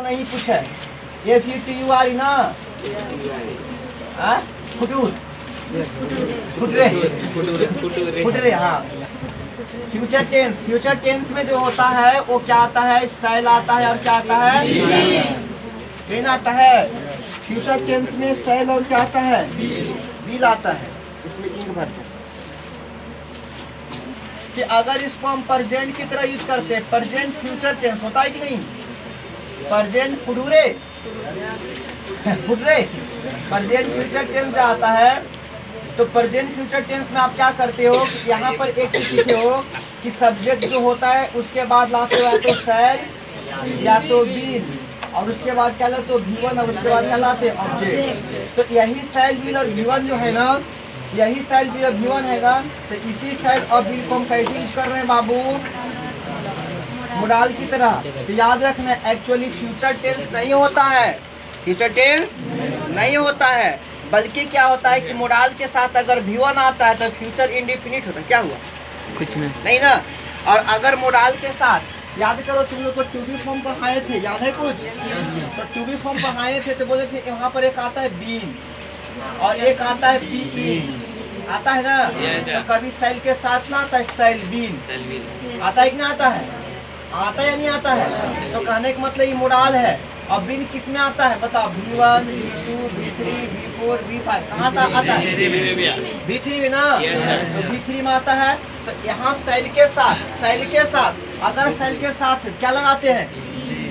नहीं कुछ है, ये FUTURE ना, फुटरे। हाँ, फ्यूचर टेंस में जो होता है वो क्या आता है, सेल आता है और क्या आता है, बीन आता है। फ्यूचर टेंस में सेल और क्या आता है, बील आता है। इसमें इंक भर दो कि अगर इसको हम प्रेजेंट की तरह यूज करते हैं, प्रेजेंट फ्यूचर टेंस होता है कि नहीं, प्रेजेंट फुटरे, प्रेजेंट फ्यूचर टेंस आता है। तो प्रेजेंट फ्यूचर टेंस में आप क्या करते हो, यहाँ पर एक चीज सीखे हो कि सब्जेक्ट जो होता है उसके बाद लाते हो या तो सेल या तो बील, और उसके बाद क्या लाते हो V1, और उसके बाद क्या लाते हैं ऑब्जेक्ट। तो यही सेल बील और V1 जो है ना, यही सेल बील और V1 है ना। तो इसी सेल और बील को हम कैसे यूज कर रहे हैं बाबू, मोडाल की तरह। तो याद रखना एक्चुअली फ्यूचर टेंस नहीं होता है, फ्यूचर टेंस नहीं होता है, बल्कि क्या होता है कि मोडाल के साथ अगर V1 आता है तो फ्यूचर इंडेफिनिट होता है। क्या हुआ, कुछ नहीं ना। और अगर मोडाल के साथ, याद करो तुम लोग को टू बी फॉर्म पढ़ाए थे, याद है कुछ, तो टू बी फॉर्म पढ़ाए थे तो बोले थे यहाँ पर एक आता है बीन और एक आता है बीन, आता है ना। तो कभी सेल के साथ ना आता है सेल बीन, आता है कि ना आता है, आता है या नहीं आता है। तो कहने का मतलब ये मोडाल है। और बीन किस में आता है बताओ, V1, V2, V3, V4, V5 कहाँ आता है, V3 में ना। तो V3 में आता है। तो यहाँ सेल के साथ अगर सेल के साथ क्या लगाते हैं,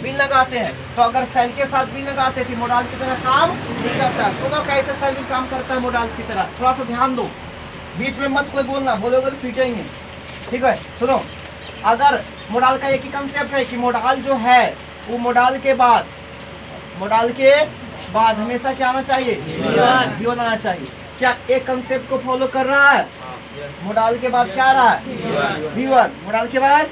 बीन लगाते हैं। तो अगर सेल के साथ बीन लगाते थे मोडाल की तरह काम नहीं करता। सुनो कैसे सेल बीन काम करता है मोडाल की तरह, थोड़ा सा ध्यान दो, बीच में मत कोई बोलना, बोलोगे तो पीटेंगे, ठीक है। सुनो, अगर मोडाल का एक ही कंसेप्ट है कि मोडाल जो है वो मोडाल के बाद हमेशा क्या आना चाहिए, V1 आना चाहिए। क्या एक कंसेप्ट को फॉलो कर रहा है, मोडाल के बाद क्या आ रहा है, V1, मोडाल के बाद।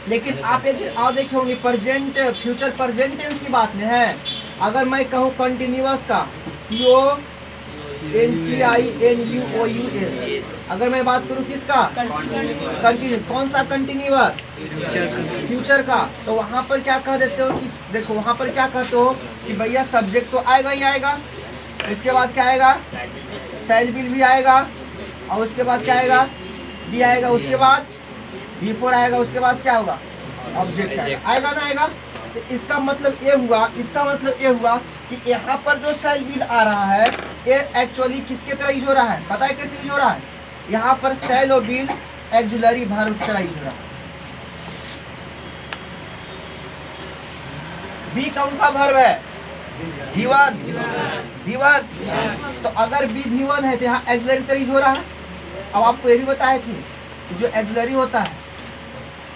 लेकिन आप एक और देखे होंगे प्रेजेंट फ्यूचर प्रेजेंट टेंस की बात में है। अगर मैं कहूँ कंटिन्यूअस का, CONTINUOUS, अगर मैं बात करूँ किसका, कंटिन्यू, कौन सा कंटिन्यूअस, फ्यूचर का, तो वहाँ पर क्या कह देते हो कि देखो वहाँ पर क्या कहते हो कि भैया सब्जेक्ट तो आएगा ही आएगा, उसके बाद क्या आएगा, सेल बिल भी आएगा, और उसके बाद क्या आएगा, बी आएगा, उसके बाद V4 आएगा, उसके बाद क्या होगा, ऑब्जेक्ट आएगा ना, आएगा। तो इसका मतलब ये हुआ कि यहाँ पर जो सेल बिल आ रहा है ये एक्चुअली किसके तरह यूज हो रहा है, पता है कैसे यूज हो रहा है, यहाँ पर सेल और बिल एक्जुलरी वर्ब की तरह यूज हो रहा है। बी कौन सा वर्ब है, V1। तो अगर बी V1 है तो यहाँ एक्जुलरी तरह यूज हो रहा है। अब आपको ये भी बताया कि जो एक्जुलरी होता है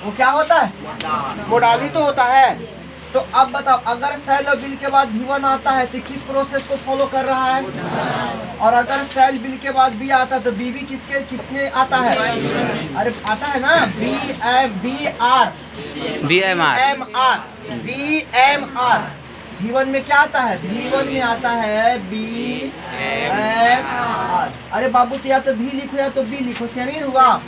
वो क्या होता है, मोडाल ही तो होता है। तो अब बताओ अगर सेल और बिल के बाद V1 आता है तो किस प्रोसेस को फॉलो कर रहा है, और अगर सेल बिल के बाद बी आता है तो बी भी किसमें आता है, अरे आता है ना, BMR। V1 में क्या आता है, V1 में आता है BMR। अरे बाबू तो या तो भी लिखो या तो बी लिखो, सेम ही हुआ।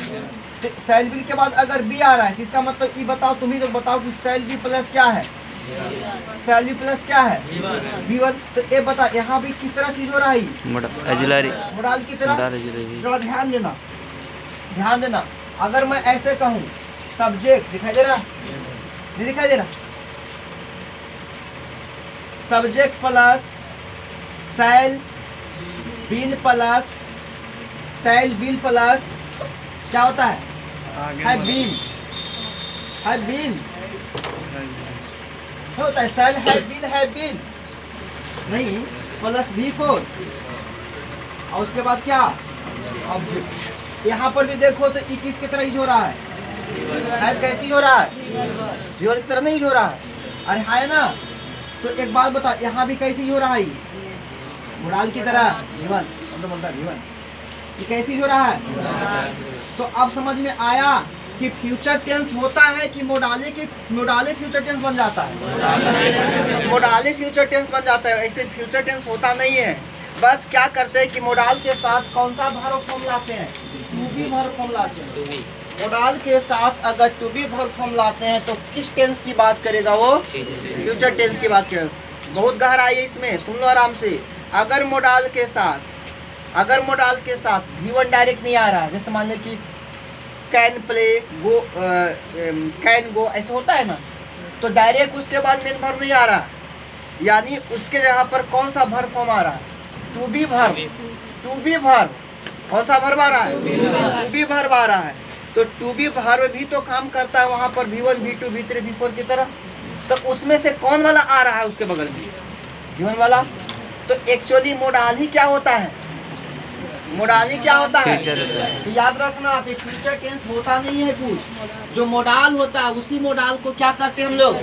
तो सेल बिल के बाद अगर बी आ रहा है इसका मतलब ये बताओ, तुम ही लोग बताओ कि सेल बी प्लस क्या है, सेल बी प्लस क्या है, V1। तो ये बता यहाँ भी किस तरह से हो रहा है, मोडाल की तरह। थोड़ा ध्यान देना। अगर मैं ऐसे कहूँ सब्जेक्ट, दिखाई दे रहा, नहीं दिखाई दे रहा, subject plus shall will plus क्या होता है, बिल होता है, सेल है बिल नहीं प्लस V4, और उसके बाद क्या, ऑब्जेक्ट। यहाँ पर भी देखो तो 21 की तरह यूज हो रहा है, कैसे हो रहा है, V1 की तरह नहीं यूज हो रहा है, अरे है ना। तो एक बात बता, यहाँ भी कैसे हो रहा है, मोडाल की तरह V1, ये कैसे हो रहा है। तो अब समझ में आया कि फ्यूचर टेंस होता है कि मोडाले फ्यूचर टेंस बन जाता है, मोडाले फ्यूचर टेंस बन जाता है, ऐसे फ्यूचर टेंस होता नहीं है। बस क्या करते हैं कि मोडाल के साथ कौन सा वर्ब फॉर्म लाते हैं, टू बी वर्ब फॉर्म लाते हैं। मोडाल के साथ अगर टू बी वर्ब फॉर्म लाते हैं तो किस टेंस की बात करेगा वो? फ्यूचर टेंस की बात करेगा। बहुत गहराई है इसमें, सुन लो आराम से। अगर मोडाल के साथ V1 डायरेक्ट नहीं आ रहा है, जैसे मान लो कि can play go, can go ऐसे होता है ना, तो डायरेक्ट उसके बाद मेन वर्ब नहीं आ रहा, यानी उसके जगह पर कौन सा वर्ब फॉर्म आ रहा है? To be verb. कौन सा वर्ब आ रहा है? टू बी वर्ब आ रहा है। तो टू बी वर्ब भी तो काम करता है वहां पर V1 V2 V3 V4 की तरह, तो उसमें से कौन वाला आ रहा है उसके बगल में? V1 वाला। तो एक्चुअली मोडाल ही क्या होता है? मोडाल ही क्या होता है? तो याद रखना कि फ्यूचर टेंस होता नहीं है कुछ, जो मोडाल होता है उसी मोडाल को क्या कहते हैं हम लोग?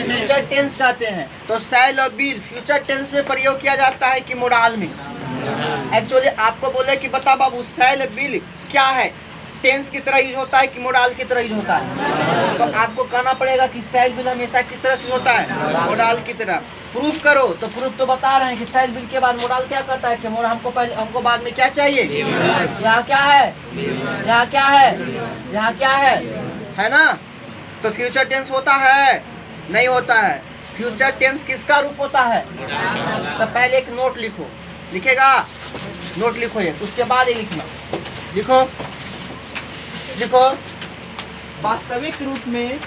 फ्यूचर टेंस कहते हैं। तो शैल और विल फ्यूचर टेंस में प्रयोग किया जाता है कि मोडाल में? एक्चुअली आपको बोले कि बता बाबू शैल विल क्या है, टेंस की तरह यूज होता है कि मोडाल की तरह यूज होता है? तो आपको कहना पड़ेगा कि शैल विल हमेशा किस तरह से होता है? मोडाल की तरह। प्रूफ करो, तो प्रूफ तो बता रहे हैं कि शैल विल के बाद मोडाल क्या कहता है कि हमको बाद में क्या चाहिए? यहाँ क्या है? यहाँ क्या है? यहाँ क्या है ना? तो फ्यूचर टेंस होता है? नहीं होता है। फ्यूचर टेंस किसका रूप होता है? तो पहले एक नोट लिखो, लिखेगा नोट लिखो ये, उसके बाद ये लिखना। लिखो वास्तविक रूप में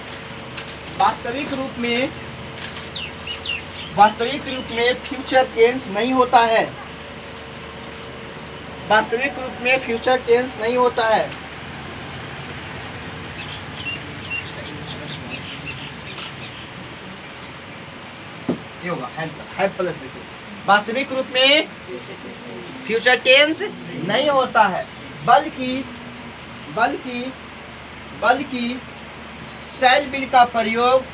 फ्यूचर टेंस नहीं होता है। वास्तविक रूप में फ्यूचर टेंस नहीं होता है। ये होगा हेल्प प्लस लिखो। वास्तविक रूप में फ्यूचर टेंस नहीं होता है, बल्कि शैल विल का प्रयोग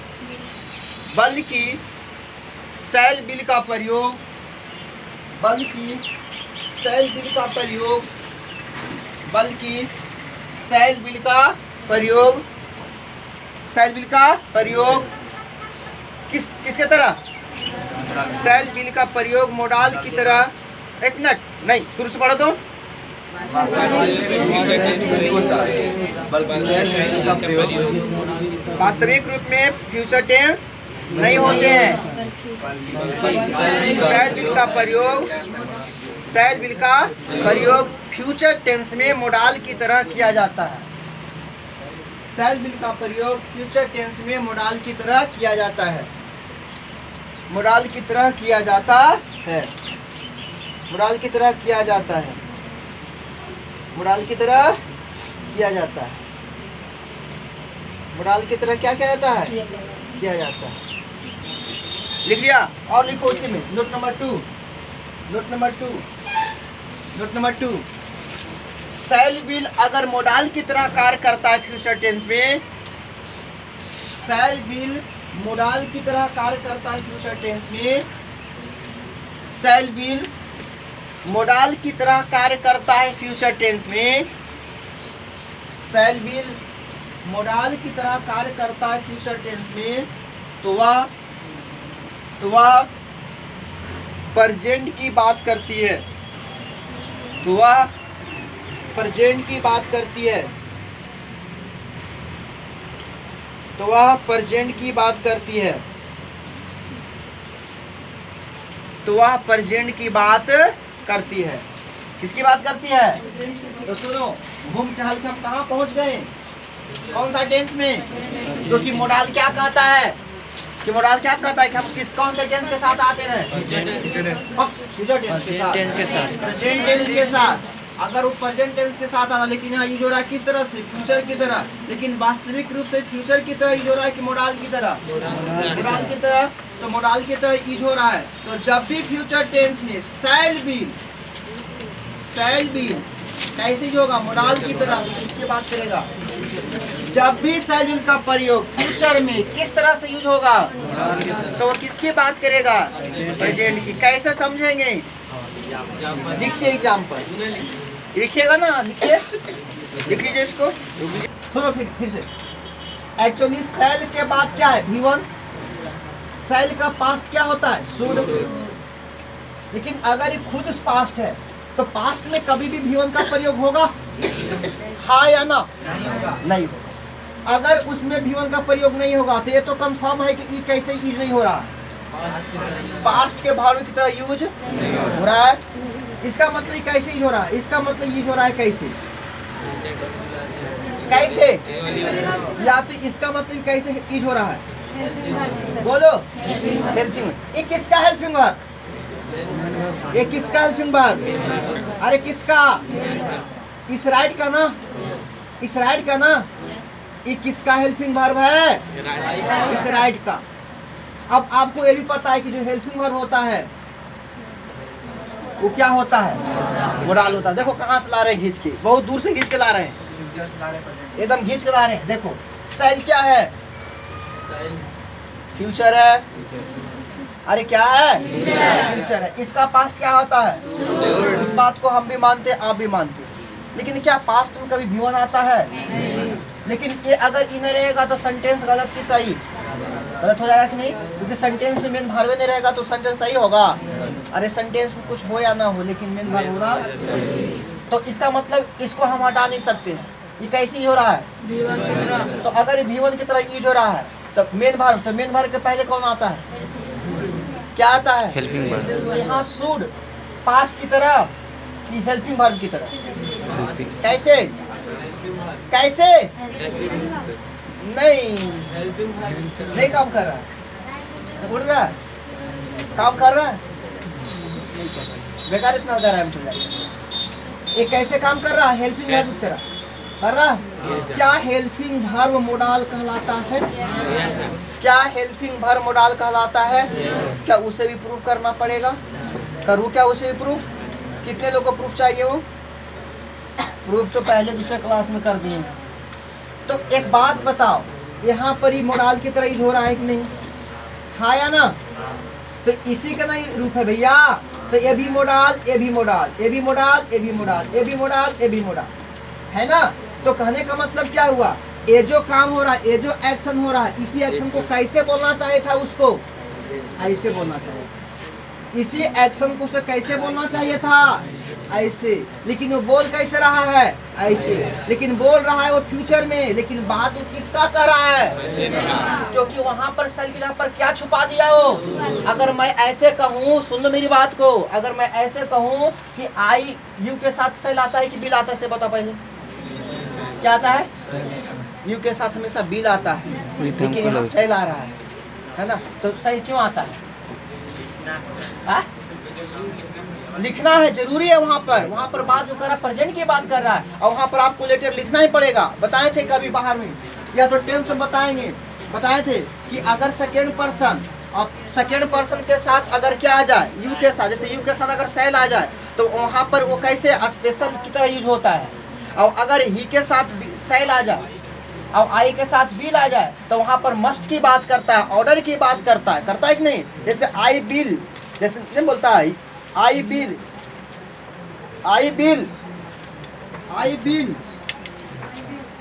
किसके तरह? शैल विल का प्रयोग मोडाल की तरह। एक मिनट, नहीं शुरू से पढ़ो तो। वास्तविक रूप में फ्यूचर टेंस नहीं होते हैं। शैल विल का प्रयोग फ्यूचर टेंस में मोडाल की तरह किया जाता है। शैल विल का प्रयोग फ्यूचर टेंस में मोडाल की तरह किया जाता है। मोडाल की तरह किया जाता है। मोडाल की तरह किया जाता है। मोडाल की तरह किया जाता है। मोडाल की तरह क्या किया जाता है? किया जाता है। लिख लिया? और लिखो उसी में note number two. Shell will अगर मोडाल की तरह कार्य करता है फ्यूचर टेंस में, शैल विल मोडाल की तरह कार्य करता है फ्यूचर टेंस में, शैल विल मोडाल की तरह कार्य करता है फ्यूचर टेंस में, शैल विल मोडाल की तरह कार्य करता है फ्यूचर टेंस में, तो वह प्रेजेंट की बात करती है। तो वह प्रेजेंट की बात करती है। तो वह प्रेजेंट की बात करती है। तो वह प्रेजेंट की बात करती है। किसकी बात करती है? तो सुनो, घूम टहल के हम कहाँ पहुंच गए? कौन सा टेंस में? जो कि मोडाल क्या कहता है कि मोडाल क्या कहता है कि हम कौन से टेंस के साथ आते हैं? फ्यूचर टेंस के साथ, प्रेजेंट टेंस के साथ। अगर वो प्रेजेंट टेंस के साथ आ रहा, लेकिन यहाँ यूज हो रहा है किस तरह से? फ्यूचर की तरह। लेकिन वास्तविक रूप से फ्यूचर की तरह यूज हो रहा है कि मोडाल की तरह? मोडाल की तरह। तो मोडाल की तरह यूज हो रहा है। तो जब भी फ्यूचर टेंस में शैल विल कैसे यूज होगा? मोडाल की तरह। तो किसकी बात करेगा? जब भी शैल विल का प्रयोग फ्यूचर में किस तरह से यूज होगा? तो वो किसकी बात करेगा? प्रेजेंट की। कैसे समझेंगे? देखिए एग्जाम्पल, लिखिएगा ना, लिख लीजिए इसको। सुनो फिर से। एक्चुअली शैल के बाद क्या है? V1। शैल का पास्ट क्या होता है? शुड। लेकिन अगर ये खुद पास्ट है तो पास्ट में कभी भी V1 का प्रयोग होगा, हाँ या ना? नहीं होगा। अगर उसमें V1 का प्रयोग नहीं होगा तो ये तो कंफर्म है कि ई कैसे यूज नहीं हो रहा है, पास्ट के भाव की तरह यूज हो रहा है। इसका मतलब कैसे यूज हो रहा है? इसका मतलब यूज हो रहा है कैसे? कैसे? या तो इसका मतलब कैसे यूज हो रहा है? बोलो, हेल्पिंग। ये किसका हेल्पिंग वर्ब? ये किसका हेल्पिंग वर्ब? अरे किसका? इस राइट का ना, इस राइट का ना। ये किसका हेल्पिंग वर्ब है? इस राइट का। अब आपको ये भी पता है कि जो हेल्पिंग वर्ब होता है वो क्या होता है? मोडाल होता है। देखो कहाँ से ला रहे हैं, खींच के, बहुत दूर से खींच के ला रहे हैं, एकदम खींच के ला रहे हैं। देखो सेल क्या है? फ्यूचर है। अरे क्या है? फ्यूचर है। इसका पास्ट क्या होता है? इस बात को हम भी मानते हैं, आप भी मानते हैं। लेकिन क्या पास्ट में कभी V1 आता है? लेकिन ये अगर इन्हें रहेगा तो सेंटेंस गलत की सही? गलत हो जाएगा कि नहीं? क्योंकि सेंटेंस में मेन भार्व नहीं रहेगा तो सेंटेंस सही होगा। अरे सेंटेंस में कुछ हो या ना हो लेकिन मेन भार्व होना, तो इसका मतलब इसको हम हटा नहीं सकते हैं। ये कैसे हो रहा है? तो अगर V1 की तरह यूज हो रहा है तो मेन भार्व, तो मेन भार्व के पहले कौन आता है? क्या आता है? Helping verb. तो यहाँ शुड पास्ट की तरह कि हेल्पिंग वर्ब की तरह? कैसे? कैसे? नहीं काम कर रहा है, उड़ रहा है, काम कर रहा है, बेकार इतना कर रहा है। ये कैसे काम कर रहा है? हेल्पिंग वर्ब की तरह कर रहा है। क्या हेल्पिंग वर्ब मोडाल कहलाता है? क्या हेल्पिंग वर्ब मोडाल कहलाता है? क्या उसे भी प्रूफ करना पड़ेगा? करूँ क्या उसे भी प्रूफ? कितने लोगों को प्रूफ चाहिए? वो प्रूफ तो पहले दूसरे क्लास में कर दिए। तो एक बात बताओ, यहाँ पर ही मोडाल की तरह यूज हो रहा है कि नहीं? हाँ या ना? तो इसी का नहीं रूप है भैया। तो ये भी मोडाल, ये भी मोडाल, ये भी मोडाल, ये भी मोडाल, ये भी मोडाल, ये भी मोडाल, है ना? तो कहने का मतलब क्या हुआ? ये जो काम हो रहा है, ये जो एक्शन हो रहा है, इसी एक्शन को कैसे बोलना चाहिए था? उसको ऐसे बोलना चाहिए। इसी एक्शन को उसे कैसे बोलना चाहिए था? ऐसे। लेकिन वो बोल कैसे रहा है? ऐसे। लेकिन बोल रहा है वो फ्यूचर में, लेकिन बात वो किसका कर रहा है? क्योंकि वहां पर सेल के पर क्या छुपा दिया हो? अगर मैं ऐसे कहूँ, सुन लो मेरी बात को, अगर मैं ऐसे कहूँ कि आई यू के साथ सेल आता है कि बिल आता है, से बता पहले क्या आता है? यू के साथ हमेशा बिल आता है, लेकिन यहाँ सेल आ रहा है ना? तो सेल क्यों आता है? लिखना है, जरूरी है। वहाँ पर बात जो कर रहा है प्रेजेंट की बात कर रहा है, और वहाँ पर आपको लेटर लिखना ही पड़ेगा। बताए थे कभी बाहर में या तो टेंस में बताए थे कि अगर सेकेंड पर्सन, और सेकेंड पर्सन के साथ अगर क्या आ जाए, यू के साथ, जैसे यू के साथ अगर सेल आ जाए तो वहाँ पर वो कैसे स्पेशल की तरह यूज होता है। और अगर ही के साथ सेल आ जाए और आई के साथ बिल आ जाए तो वहाँ पर मस्ट की बात करता है, ऑर्डर की बात करता है कि नहीं? जैसे आई बिल, जैसे नहीं बोलता है आई बिल, आई बिल, आई बिल,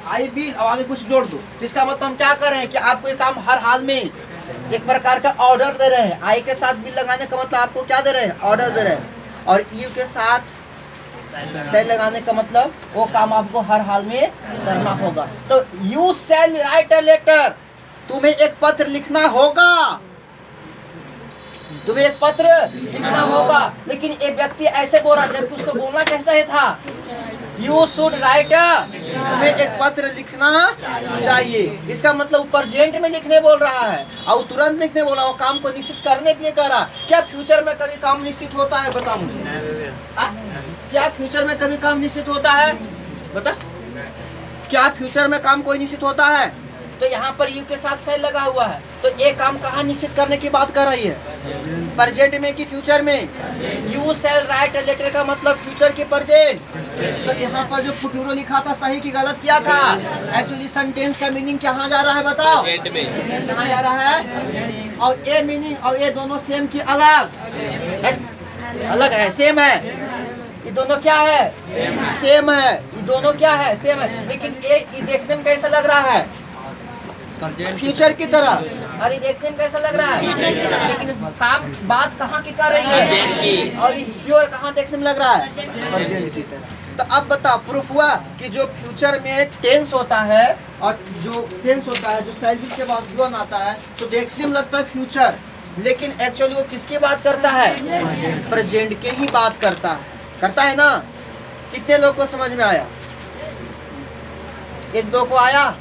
आई बिल, और आगे कुछ जोड़ दो। तो इसका मतलब हम क्या कर रहे हैं कि आपको ये काम हर हाल में एक प्रकार का ऑर्डर दे रहे हैं। आई के साथ बिल लगाने का मतलब आपको क्या दे रहे हैं? ऑर्डर दे रहे हैं। और यू के साथ सेल लगाने का मतलब वो काम आपको हर हाल में करना होगा। तो you shall write a letter, तुम्हें एक पत्र लिखना होगा, तुम्हें एक पत्र लिखना होगा। लेकिन एक व्यक्ति ऐसे बोल रहा, जबकि उसको बोलना कैसा था? यू शुड राइट, तुम्हें एक पत्र लिखना चाहिए। इसका मतलब प्रेजेंट में लिखने बोल रहा है और तुरंत लिखने बोल रहा है, वो काम को निश्चित करने के लिए कर रहा। क्या फ्यूचर में कभी काम निश्चित होता है? बता मुझे, क्या फ्यूचर में कभी काम निश्चित होता है? बता, क्या फ्यूचर में काम कोई निश्चित होता है? तो यहाँ पर यू के साथ सेल लगा हुआ है, तो एक काम कहाँ निश्चित करने की बात कर रही है? प्रेजेंट में कि फ्यूचर में? यू सेल राइट लेटर का मतलब फ्यूचर की प्रेजेंट। तो यहाँ पर जो फुटूरो लिखा था सही की गलत किया था? एक्चुअली सेंटेंस का मीनिंग कहाँ जा रहा है? बताओ कहाँ जा रहा है? और ये मीनिंग और ये दोनों सेम की अलग है? सेम है। ये दोनों क्या है? सेम है। ये दोनों क्या है? सेम है। लेकिन ये देखने में कैसा लग रहा है? फ्यूचर की तरह। अरे देखने में कैसा लग रहा है, लेकिन काम बात कहाँ की कर रही है, और प्योर कहाँ देखने में लग रहा है, प्रेजेंट की तरह। तो अब बताओ, प्रूफ हुआ कि जो फ्यूचर में टेंस होता है और जो टेंस होता है, जो शैल बी के बाद गिवन आता है, तो देखने में लगता है फ्यूचर, लेकिन एक्चुअली वो किसकी बात करता है, प्रेजेंट के ही बात करता है ना। कितने लोग को समझ में आया? एक दो को आया,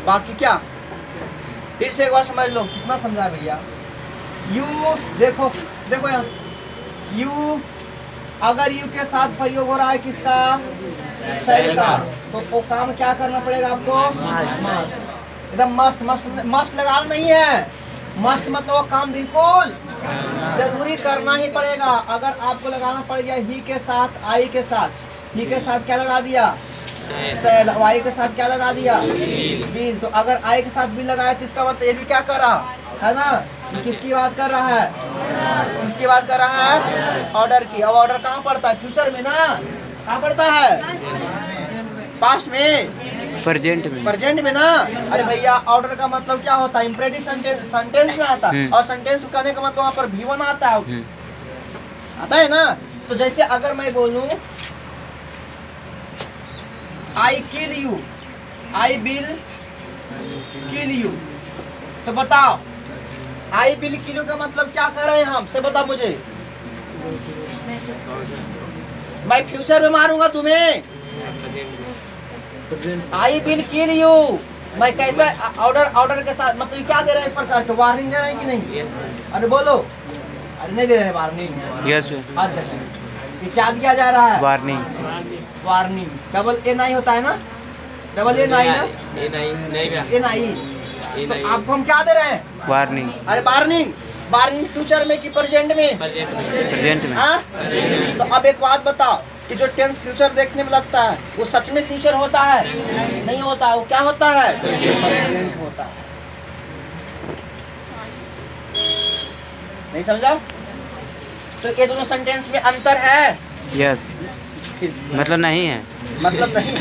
बाकी क्या? फिर से एक बार समझ लो, कितना समझा भैया। यू देखो यहाँ, यू अगर यू के साथ प्रयोग हो रहा है किसका, शैल का, तो वो काम क्या करना पड़ेगा आपको, मस्ट, एकदम मस्ट लगाना नहीं है, मस्ट मतलब वो काम बिल्कुल जरूरी करना ही पड़ेगा। अगर आपको लगाना पड़ गया ही के साथ, आई के साथ, ही के साथ क्या लगा दिया, शैल, आई के साथ क्या लगा दिया, बिल, तो अगर आई के साथ बिल लगाया तो इसका मतलब ये भी क्या कर रहा है ना, किसकी बात कर रहा है, किसकी बात कर रहा है, ऑर्डर की। अब ऑर्डर कहाँ पड़ता है, फ्यूचर में ना, कहाँ पड़ता है, पास्ट में, प्रेजेंट में ना। अरे भैया ऑर्डर का मतलब क्या होता है, इम्परेटिव सेंटेंस में आता है, और सेंटेंस करने का मतलब वहाँ पर V1 आता है ना। तो जैसे अगर मैं बोलूं I kill you, I will kill you, तो बताओ आई विल किल यू का मतलब क्या कर रहे हैं हम, से बता मुझे। मैं फ्यूचर में मारूंगा तुम्हें, आई विल किल यू, मैं कैसा ऑर्डर के साथ, मतलब क्या दे रहे हैं, एक प्रकार के वार्निंग दे रहे हैं कि नहीं? अरे बोलो, अरे नहीं दे रहे वार्निंग, यस ये क्या दिया जा रहा है, वार्निंग। डबल ए नहीं होता है ना, डबल ए नहीं ना, ए नहीं, तो आपको हम क्या दे रहे हैं, वार्निंग। अरे वार्निंग फ्यूचर में कि प्रेजेंट में, प्रेजेंट में। हाँ, तो अब एक बात बताओ कि जो टेंस फ्यूचर देखने में लगता है वो सच में फ्यूचर होता है, नहीं होता, वो क्या होता है, प्रेजेंट होता है। नहीं समझा? तो ये दोनों सेंटेंस में अंतर है, यस, मतलब नहीं है, मतलब नहीं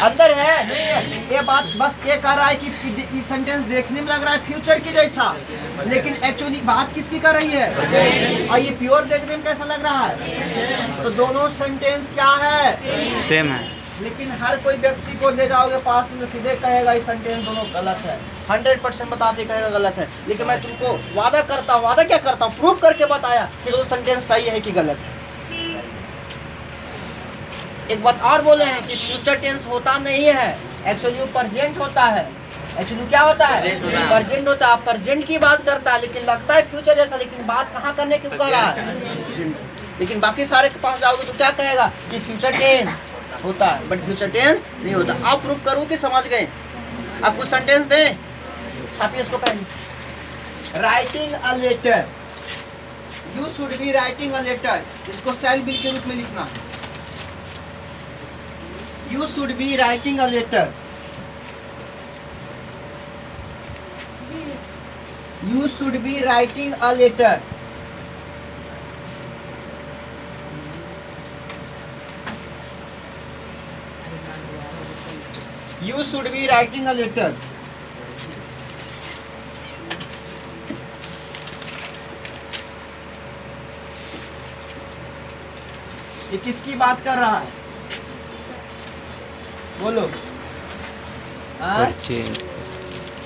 अंदर है, नहीं है। ये बात बस ये कह रहा है कि सेंटेंस देखने में लग रहा है फ्यूचर की जैसा, लेकिन एक्चुअली बात किसकी कर रही है, और ये प्योर देखने में कैसा लग रहा है। तो दोनों सेंटेंस क्या है, सेम है, लेकिन हर कोई व्यक्ति को ले जाओगे पास में, सीधे कहेगा ये सेंटेंस दोनों गलत है, 100% बताते कहेगा गलत है। लेकिन मैं तुमको वादा क्या करता हूँ, प्रूफ करके बताया कि दोनों सेंटेंस सही है कि गलत है। एक बात और बोले हैं कि फ्यूचर टेंस होता नहीं है, एक्चुअली वो प्रेजेंट होता है। एक्चुअली क्या होता है, प्रेजेंट होता है, प्रेजेंट की बात करता है, लेकिन लगता है फ्यूचर जैसा, लेकिन बात कहाँ करने की कर रहा है। लेकिन बाकी सारे के पास जाओगे तो क्या कहेगा कि फ्यूचर टेंस होता है, बट फ्यूचर टेंस नहीं होता। आप प्रूफ करो कि समझ गए। आपको सेंटेंस दें, छापिए इसको पहले। Writing a letter, you should be writing a letter, इसको शैल बी के रूप में लिखना। You should be writing a letter. You should be writing a letter. You should be writing a letter. ये किसकी बात कर रहा है, बोलो।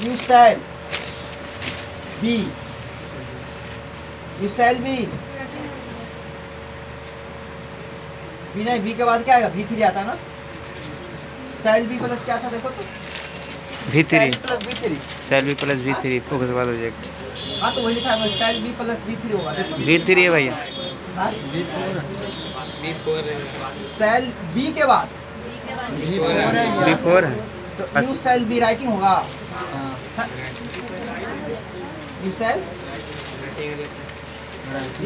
You shall be, you shall be, be नहीं, बी के बाद क्या आएगा, V3 आता है ना। shall be प्लस क्या था देखो तो, V3 plus V3, shall be plus V3 focus वाला ऑब्जेक्ट। हाँ तो वही लिखा है, shall be प्लस V3 होगा देखो, V3 है भैया, shall be के बाद बिफोर है, तो यू शैल बी राइटिंग होगा, you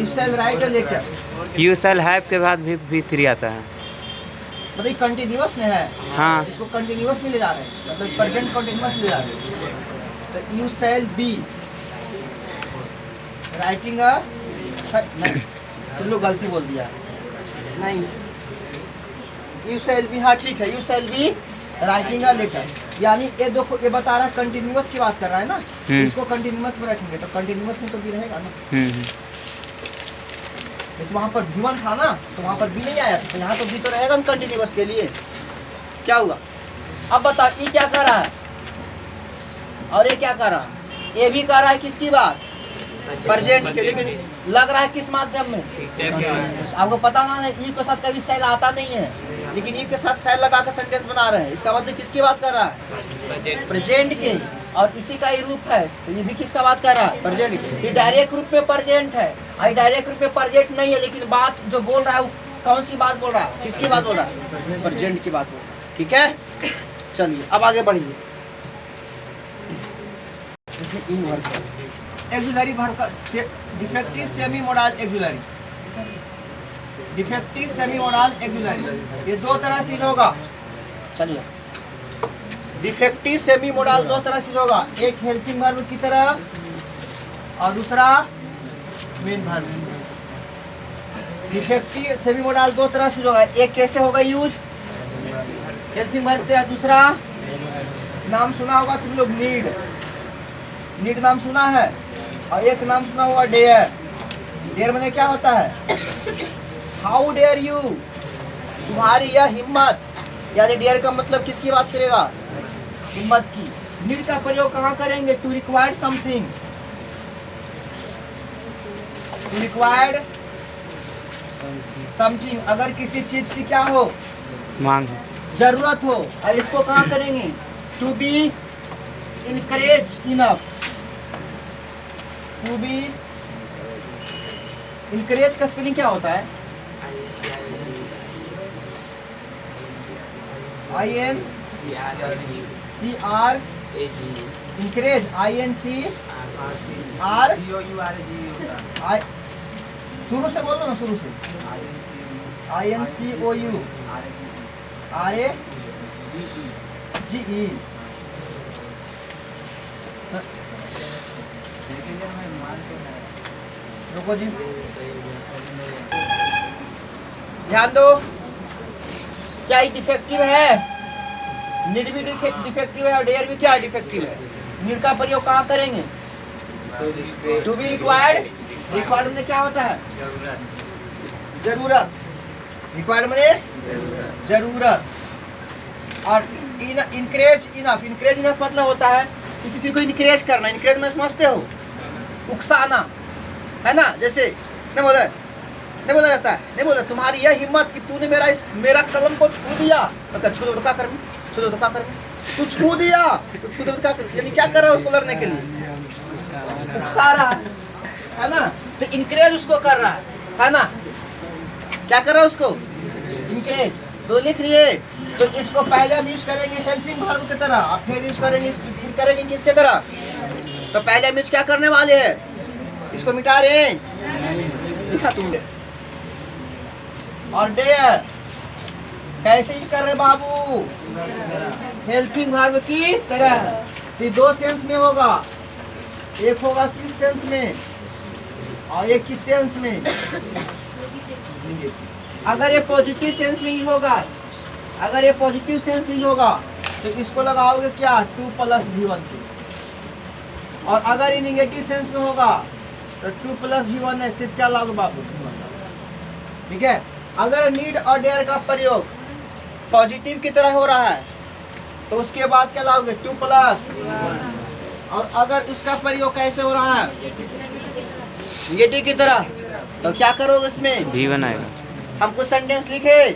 shall write a letter, you shall have के बाद भी V3 आता है, मतलब कंटिन्यूअस में है। हाँ, इसको कंटिन्यूअस में ले जा रहे हैं, मतलब प्रेजेंट कंटिन्यूअस ले जा रहे हैं। तो यू शैल बी राइटिंग अ, नहीं तुम लोग गलती बोल दिया, नहीं, यू शैल बी, हाँ ठीक है, you shall be writing a letter, यानी ये देखो ये बता रहा है कंटिन्यूअस की बात कर रहा है ना, इसको कंटिन्यूअस में रखेंगे तो कंटिन्यूअस में तो भी रहेगा ना। जैसे वहाँ पर V1 था ना तो वहाँ पर भी नहीं आया था, तो यहाँ तो भी तो रहेगा ना कंटिन्यूअस के लिए। क्या हुआ अब बताओ, ये क्या कर रहा है और ये क्या कर रहा है? ये भी कर रहा है किसकी बात? प्रेजेंट के, लेकिन लग रहा है किस माध्यम में? आपको पता ना ई के साथ कभी सेल आता नहीं है, लेकिन ई के साथ सेल लगा कर सेंटेंस बना रहे हैं। इसका मतलब किसकी बात कर रहा है? प्रेजेंट के, और इसी का ही रूप है, तो ये भी किसका बात कर रहा है? प्रेजेंट के। ये डायरेक्ट रूप में प्रेजेंट है, आई डायरेक्ट रूप में प्रेजेंट नहीं है, लेकिन बात जो बोल रहा है वो कौन सी बात बोल रहा है? किसकी बात बोल रहा है? प्रेजेंट की बात बोल रहा है। ठीक है, चलिए अब आगे बढ़िए। इसमें इन वर्ग एक्सिलरी वर्ब का defective semi modal axillary, defective semi modal axillary, ये दो तरह से होगा। चलिए, डिफेक्टिव सेमी मोडाल दो तरह से होगा, एक हेल्पिंग वर्ब की तरह और दूसरा main verb. Defective semi modal दो तरह से होगा, एक कैसे होगा यूज? हेल्पिंग वर्ब से, दूसरा नाम सुना होगा तुम लोग, नीड, नीड नाम सुना है, और एक नाम सुना हुआ डेयर। डेयर मैंने क्या होता है? हाउ डेयर यू, तुम्हारी यह हिम्मत, यानी डेयर का मतलब किसकी बात करेगा? हिम्मत की। नीड का प्रयोग कहाँ करेंगे? To require something, to required something, अगर किसी चीज की क्या हो? मांग, जरूरत हो। और इसको कहाँ करेंगे? To be encourage enough, to be encourage का स्पेलिंग क्या होता है? INCR, इनकरेज INCR, शुरू से बोलो ना, शुरू से INCOU RAGE। रुको जी, ध्यान दो, क्या ये डिफेक्टिव है? नीड भी डिफेक्टिव है और डेयर भी क्या डिफेक्टिव है। नीड का प्रयोग कहाँ करेंगे? टू बी रिक्वायर्ड, रिक्वायर्ड में क्या होता है? जरूरत, रिक्वायर्ड में जरूरत। और इनकरेज इनफ, इनकरेज इनफ मतलब होता है किसी चीज को इनकरेज करना। इनकरेज में समझते हो? उकसाना, है ना? जैसे नहीं बोला जाता है, नहीं बोला तुम्हारी यह हिम्मत कि तूने मेरा कलम को छू दिया, तो छू दो क्या कर, छू दो क्या कर, तू छू दिया तो छू दो क्या कर, यानी क्या कर रहा है उसको लड़ने के लिए? उकसा रहा है ना? तो इनकरेज उसको कर रहा है ना? क्या कर रहा है उसको? इनकरेज। तो लिख लिए, तो इसको पहले हम यूज करेंगे हेल्पिंग वर्ब की तरह, और फिर यूज करेंगे, फिर करेंगे किसके तरह? तो पहले हम यूज क्या करने वाले हैं? इसको मिटा रहे हैं, लिखा तुमने। और डेयर कैसे यूज कर रहे बाबू? हेल्पिंग वर्ब की तरह। तो दो सेंस में होगा, एक होगा किस सेंस में और एक किस सेंस में? अगर ये पॉजिटिव सेंस में ही होगा, अगर ये पॉजिटिव सेंस में ही होगा तो इसको लगाओगे क्या? 2 + V1 की। और अगर ये निगेटिव सेंस में होगा तो 2 + V1 है, सिर्फ क्या लाओगे बाबू? ठीक है। अगर नीड और डेयर का प्रयोग पॉजिटिव की तरह हो रहा है तो उसके बाद क्या लाओगे? 2 +। और अगर उसका प्रयोग कैसे हो रहा है? निगेटिव की तरह, तो क्या करोगे इसमें? V1 आएगा। हम कुछ सेंटेंस लिखे,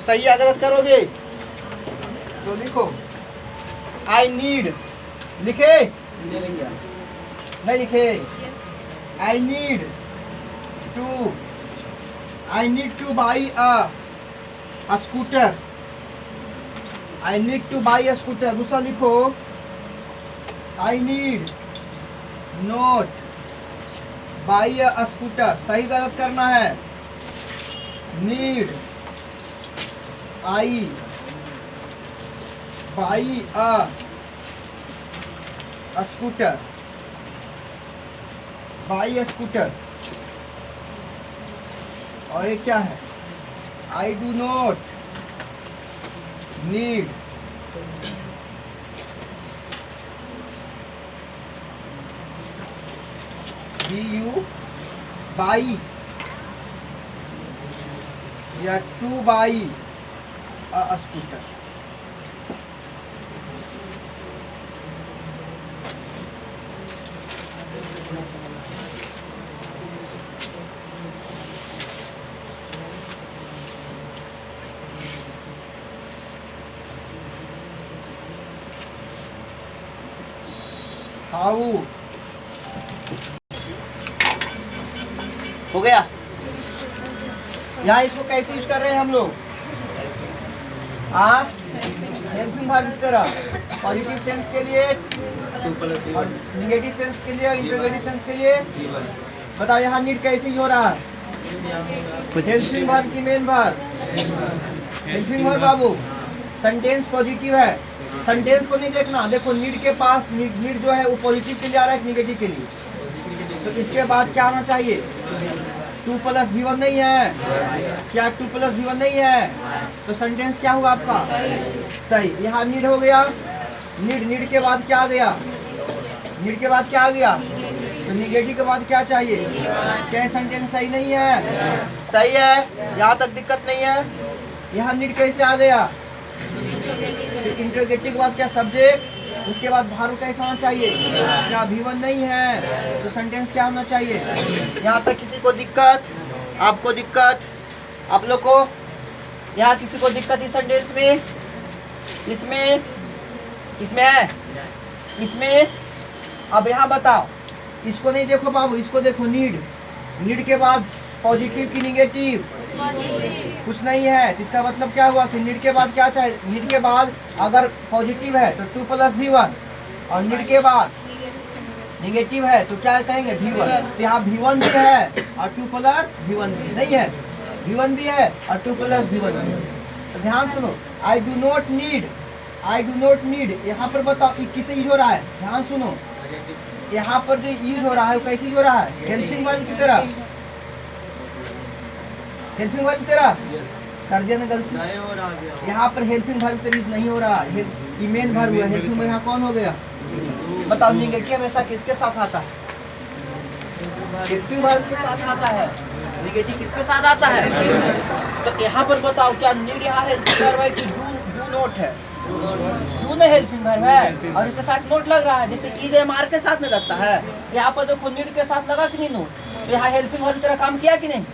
सही या गलत करोगे? तो लिखो आई नीड, लिखे नहीं लिखे? I need to buy a scooter, I need to buy a scooter. दूसरा लिखो I need not buy a scooter, सही गलत करना है। Need I buy a scooter, buy a scooter. और ये क्या है? I do not need BU buy या to buy a scooter. How हो गया। यहाँ इसको कैसे यूज कर रहे हैं हम लोग? हेल्पिंग वर्ब की तरह पॉजिटिव सेंस के लिए और निगेटिव सेंस के लिए, इंटरोगेटिव सेंस के लिए। बताओ यहाँ नीड कैसे ही हो रहा है? हेल्पिंग वर्ब की मेन वर्ब हेल्पिंग वर्ब बाबू। सेंटेंस पॉजिटिव है, सेंटेंस को नहीं देखना। देखो नीड के पास नीड जो है वो पॉजिटिव के लिए आ रहा है, निगेटिव के लिए। तो इसके बाद क्या आना चाहिए? 2 + V1 नहीं है क्या? 2 + V1 नहीं है तो सेंटेंस क्या हुआ आपका? सही। यहाँ नीड हो गया। नीड के बाद क्या आ गया? नीड के बाद क्या आ गया? तो निगेटिव के बाद क्या चाहिए? क्या सेंटेंस सही नहीं है? सही है, यहाँ तक दिक्कत नहीं है। यहाँ नीड कैसे आ गया? इंटरोगेटिव के बाद क्या? सब्जेक्ट। उसके बाद भार्ब कैसा होना चाहिए? क्या V1 नहीं है तो सेंटेंस क्या होना चाहिए? यहाँ तक किसी को दिक्कत? आपको दिक्कत? आप लोग को यहाँ किसी को दिक्कत इस सेंटेंस में? इसमें है? इसमें? अब यहाँ बताओ, इसको नहीं देखो बाबू, इसको देखो। नीड के बाद पॉजिटिव की निगेटिव? कुछ नहीं है। तो इसका मतलब क्या हुआ कि नीड के बाद क्या चाहिए? नीड के बाद अगर पॉजिटिव है तो 2 + V1 और नीड के बाद निगेटिव है तो क्या कहेंगे? V1। तो यहाँ V1 भी है और 2 + V1 भी नहीं है। V1 भी है और 2 + V1 भी है। तो ध्यान सुनो, आई डू नॉट नीड यहाँ पर बताओ ये किसे यूज हो रहा है? ध्यान सुनो, यहाँ पर जो यूज हो रहा है वो कैसे यूज हो रहा है? हेल्पिंग वर्ब की तरह। हेल्पिंग वर्ब की तरह कर दिया ना गलती? यहाँ पर हेल्पिंग वर्ब यूज नहीं हो रहा है, मेन वर्ब हुआ। हेल्पिंग वर्ब यहाँ कौन हो गया? बताओ निगेटिव हमेशा किसके साथ आता है? हेल्पिंग वर्ब के साथ आता है। निगेटिव किसके साथ आता है? तो यहाँ पर बताओ क्या नीड यहाँ हेल्पिंग वर्ब है कि डू नॉट है? डू ने हेल्पिंग वर्ब है और इसके साथ नोट लग रहा है, जैसे EJMR के साथ में लगता है। यहाँ पर देखो नीड के साथ लगा कि नहीं नोट? तो यहाँ हेल्पिंग वर्ब की तरह काम किया कि नहीं?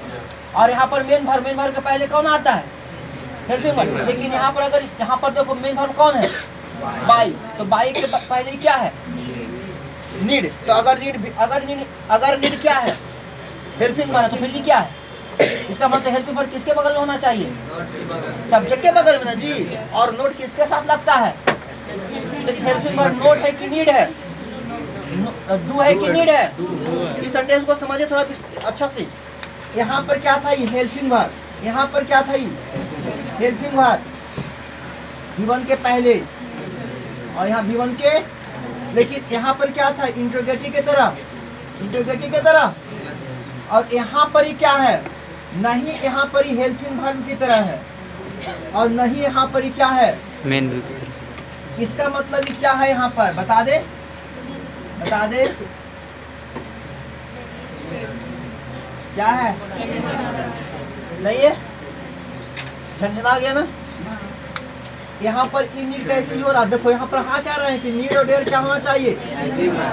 और यहाँ पर मेन वर्ब के पहले कौन आता है? Helping verb. लेकिन यहाँ पर अगर यहाँ पर देखो मेन वर्ब कौन है? बाई। तो बाई के पहले क्या है? नीड। तो अगर नीड क्या है? हेल्पिंग वर्ब है, तो फिर ये क्या है? इसका मतलब हेल्पिंग वर्ब किसके बगल में होना चाहिए? सब्जेक्ट के बगल में ना जी। और नोट किसके साथ लगता है? लेकिन हेल्पिंग वर्ब नोट है कि नीड है? डू है कि नीड है? इस सेंटेंस को समझिए थोड़ा अच्छा से। यहाँ पर क्या था? ये हेल्पिंग वर्ब। यहाँ पर क्या था? ये हेल्पिंग वर्ब V1 के पहले और यहाँ V1 के। लेकिन यहाँ पर क्या था? इंट्रोगेटिव के तरह। और यहाँ पर ही क्या है? नहीं यहाँ पर ही हेल्पिंग वर्ब की तरह है और नहीं यहाँ पर ही क्या है? मेन वर्ब की तरह। इसका मतलब क्या है? यहाँ पर बता दे क्या है? नहीं है? झंझना गया ना? यहाँ पर ई नीड कैसे हो रहा? देखो यहाँ पर हाँ क्या रहे हैं कि नीड और डेयर क्या होना चाहिए?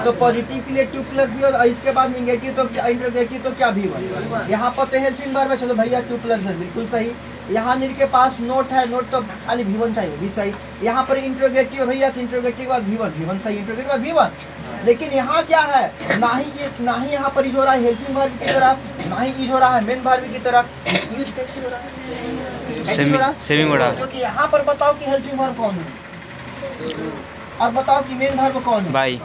तो पॉजिटिव के लिए 2 + V और इसके बाद निगेटिव तो क्या? इंटरोगेटिव तो क्या? V1। यहाँ पर तो हेल्पिंग वर्ब है, चलो भैया 2 + V बिल्कुल सही। यहाँ नीड के पास नोट है, नोट तो खाली V1 चाहिए, भी सही। यहाँ पर इंटरोगेटिव भैया तो इंटरोगेटिव बाद V1 सही, इंटरोगेटिव बाद V1। लेकिन यहाँ क्या है? ना ही यहाँ पर यूज हो रहा है हेल्पिंग वर्ब की तरह, ना ही यूज हो रहा है मेन वर्ब की तरह। यूज कैसे हो रहा है? Semi mode. क्योंकि यहाँ पर बताओ कि हेल्पिंग वर्ब कौन है और बताओ कि मेन वर्ब कौन है? बाई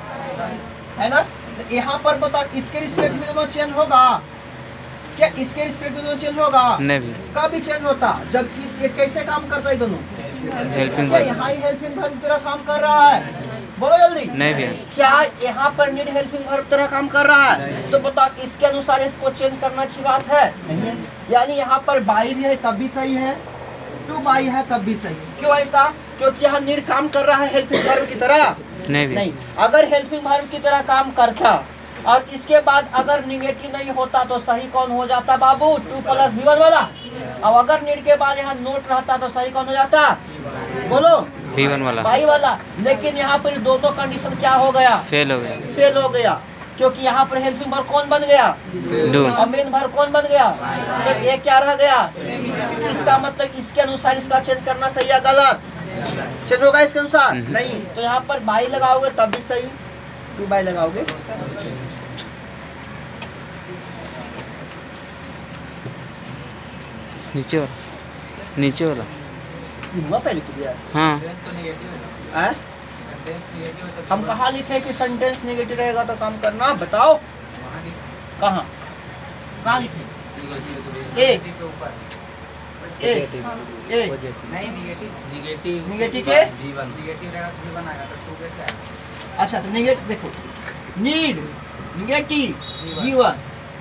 है ना? तो यहाँ पर बताओ इसके रिस्पेक्ट में दोनों चेंज होगा क्या? इसके रिस्पेक्ट में दोनों चेंज होगा? नहीं। कभी चेंज होता जब ये कैसे काम करता है दोनों? Helping verb. यहाँ ही हेल्पिंग वर्ब की तरह काम कर रहा है। बोलो जल्दी। नहीं भी। क्या यहाँ पर नीड हेल्पिंग वर्ब तरह काम कर रहा है? तो बताओ इसके अनुसार इसको चेंज करना अच्छी बात है? नहीं है। यानी यहाँ पर बाई भी है तब भी सही है, टू बाई है तब भी सही। क्यों ऐसा? क्योंकि यहाँ नीड काम कर रहा है हेल्पिंग वर्ब की तरह नहीं। अगर हेल्पिंग वर्ब की तरह काम करता और इसके बाद अगर निगेटिव नहीं होता तो सही कौन हो जाता बाबू? 2 + V1 वाला। और अगर नीड के बाद यहाँ नोट रहता तो सही कौन हो जाता? बोलो V1 वाला, बाई वाला। लेकिन यहाँ पर दोनों कंडीशन क्या हो गया? फेल हो गया। फेल हो गया, क्योंकि यहाँ पर हेल्पिंग वर्ब कौन बन गया? डू। और मेन वर्ब कौन बन गया? तो ये क्या रह गया? इसका मतलब इसके अनुसार इसका चेंज करना सही है गलत? चेंज होगा इसके अनुसार? नहीं। तो यहाँ पर बाई लगाओगे तब भी सही, 2 बाई लगाओगे। नीचे वाला, नीचे वाला ये हुआ पहले क्लियर? हाँ। हैं? हम कहाँ लिखे कि सेंटेंस नेगेटिव रहेगा तो काम करना? बताओ कहाँ कहाँ लिखे? ए निगेटिव के? अच्छा तो निगेटिव देखो, need negative V1,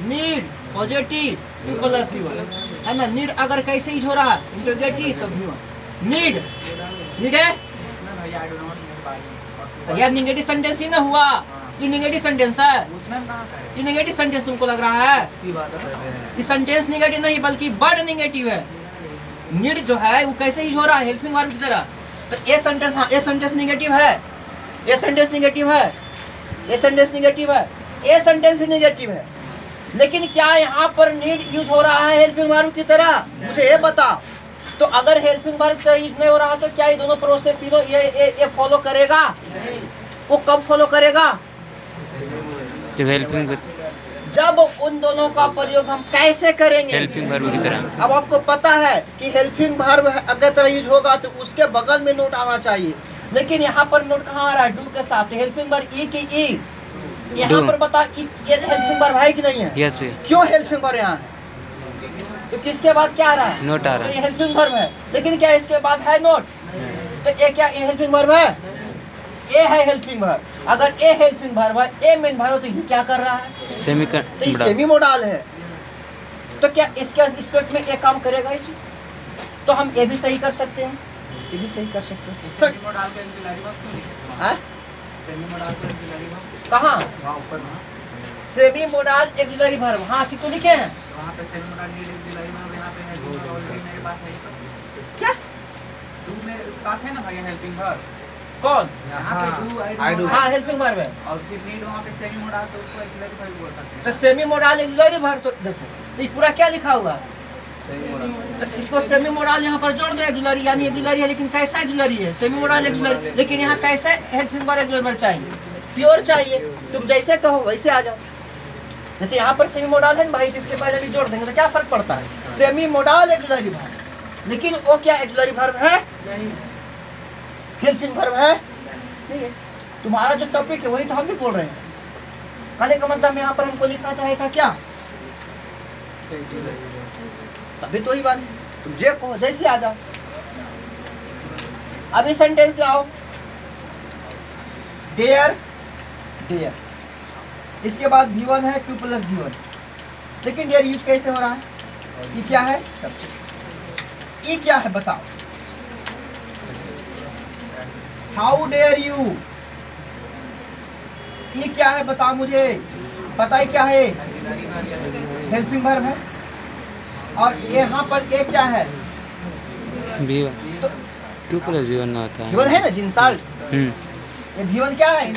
need positive 2 + V1 है ना। नीड अगर कैसे ही हो रहा है इंटरोगेटिव तो V1 नीड है यार। निगेटिव सेंटेंस ही ना हुआ, ये निगेटिव सेंटेंस है। ये निगेटिव सेंटेंस तुमको लग रहा है? ये सेंटेंस निगेटिव नहीं बल्कि वर्ड निगेटिव है। नीड जो है वो कैसे ही हो रहा है हेल्पिंग वर्ब की तरह। तो ये सेंटेंस, हाँ ये सेंटेंस निगेटिव है, ये सेंटेंस निगेटिव है, ये सेंटेंस निगेटिव है, ये सेंटेंस भी निगेटिव है। लेकिन क्या यहाँ पर नीड यूज हो रहा है हेल्पिंग वर्ब की तरह? मुझे ये बता। तो अगर हेल्पिंग वर्ब की तरह यूज नहीं हो रहा तो क्या ये दोनों प्रोसेस तीनों ये फॉलो करेगा? वो कब फॉलो करेगा? जब हेल्पिंग, जब उन दोनों का प्रयोग हम कैसे करेंगे? हेल्पिंग वर्ब की तरह। अब आपको पता है कि हेल्पिंग वर्ब अगर तरह यूज होगा तो उसके बगल में नोट आना चाहिए, लेकिन यहाँ पर नोट कहाँ आ रहा है? डू के साथ। हेल्पिंग वर्ब ई की ई, यहाँ पर बता हेल्पिंग वर्ब है कि नहीं है? यस भैया। क्यों हेल्पिंग वर्ब यहाँ है? क्योंकि इसके बाद क्या आ रहा है? नोट आ रहा है। तो ये हेल्पिंग वर्ब है, लेकिन क्या इसके बाद है नोट? तो ये क्या ये हेल्पिंग वर्ब है? ए है हेल्पिंग वर्ब। अगर ए हेल्पिंग वर्ब है, ए मेन वर्ब है, तो ये क्या कर रहा है? सेमी मोडाल है। तो क्या इसके स्टेट में ये काम करेगा ही? तो हम ये भी सही कर सकते हैं, ये भी सही कर सकते हैं। कहाँ सेमी मोडाल एक्सिलरी वर्ब? हाँ ठीक तो लिखे हैं। क्या पास है ना भाई हेल्पिंग वर्ब? कौन? I do. हाँ हेल्पिंग वर्ब है। और फिर नीड वहाँ पे सेमी मोडाल तो उसको एक्सिलरी वर्ब बोल सकते हैं। तो सेमी मोडाल एक्सिलरी वर्ब, तो देखो तो ये पूरा क्या लिखा हुआ है? Semi modal. तो इसको सेमी मोडाल यहाँ पर जोड़ दो, एक्सिलरी यानी एक्सिलरी है, लेकिन कैसा एक्सिलरी है? Semi modal axillary. लेकिन यहाँ कैसे हेल्पिंग वर्ब एक्सिलरी चाहिए? प्योर चाहिए। तुम जैसे कहो वैसे आ जाओ। जैसे यहाँ पर सेमी मोडाल है ना भाई, इसके पहले भी जोड़ देंगे तो क्या फर्क पड़ता है? सेमी मोडाल एक्सिलरी वर्ब, लेकिन वो क्या एक्सिलरी वर्ब है? हेल्पिंग वर्ब है नहीं है। तुम्हारा जो टॉपिक है वही तो हम भी बोल रहे हैं। कहने का मतलब यहाँ पर हमको लिखना चाहेगा क्या? अभी तो ही बात, तुम जे कहो जैसे आ जाओ। अभी सेंटेंस लाओ, डेयर डेयर, इसके बाद V1 है 2 + V1, लेकिन डेयर यूज कैसे हो रहा है? ये क्या है? सब्जेक्ट। ये क्या है बताओ? हाउ डेयर यू, ये क्या है बताओ मुझे? पता है क्या है? हेल्पिंग वर्ब है। और यहाँ पर ये क्या है? V1। तो 2 + V1 होता है। V1 है ना, इंसल्ट। ये V1 क्या है?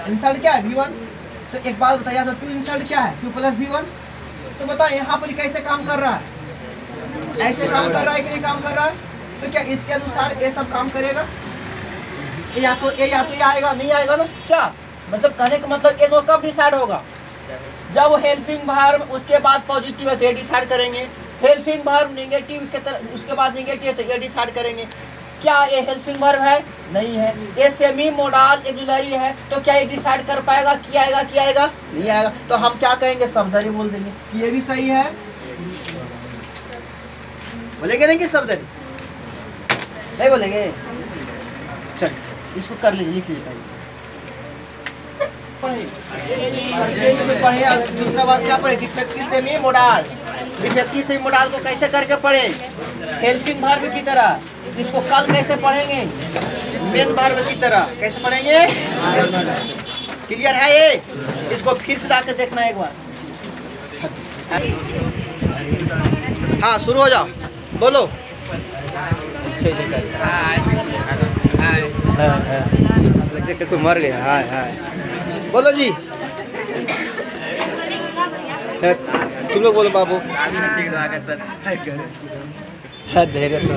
इंसल्ट क्या है? V1। तो एक बात बताइए, तो 2 इंसल्ट क्या है? 2 + V1। तो बताओ यहाँ पर कैसे काम कर रहा है? ऐसे काम कर रहा है कि नहीं काम कर रहा है? तो क्या इसके अनुसार ये सब काम करेगा? या तो ये आएगा, नहीं आएगा ना? क्या मतलब कहने का मतलब ये दो कब डिसाइड होगा? जब हेल्पिंग वर्ब उसके बाद पॉजिटिव है तो ये डिसाइड करेंगे। हेल्पिंग वर्ब नेगेटिव के तरह उसके बाद नेगेटिव है तो ये डिसाइड करेंगे। क्या ये हेल्पिंग वर्ब है? नहीं है। ये सेमी मोडाल एक्सिलरी है, तो क्या ये डिसाइड कर पाएगा कि आएगा कि आएगा? नहीं आएगा। तो हम क्या कहेंगे? शब्दरी बोल देंगे। ये भी सही है, बोलेंगे नहीं कि शब्दरी? नहीं बोलेंगे? चल इसको कर लीजिए, लिख लीजिए। पढ़िए दूसरा बार क्या पढ़े? Defective semi modal. Defective modal को कैसे करके पढ़े? हेल्पिंग वर्ब की तरह। इसको कल कैसे पढ़ेंगे? मेन वर्ब की तरह। कैसे पढ़ेंगे? क्लियर है ये? इसको फिर से जाकर देखना एक बार। हाँ शुरू हो जाओ, बोलो। लगता है कोई मर गया। हाय हाय, बोलो जी। तुम लोग बोलो बाबू। धैर्य तो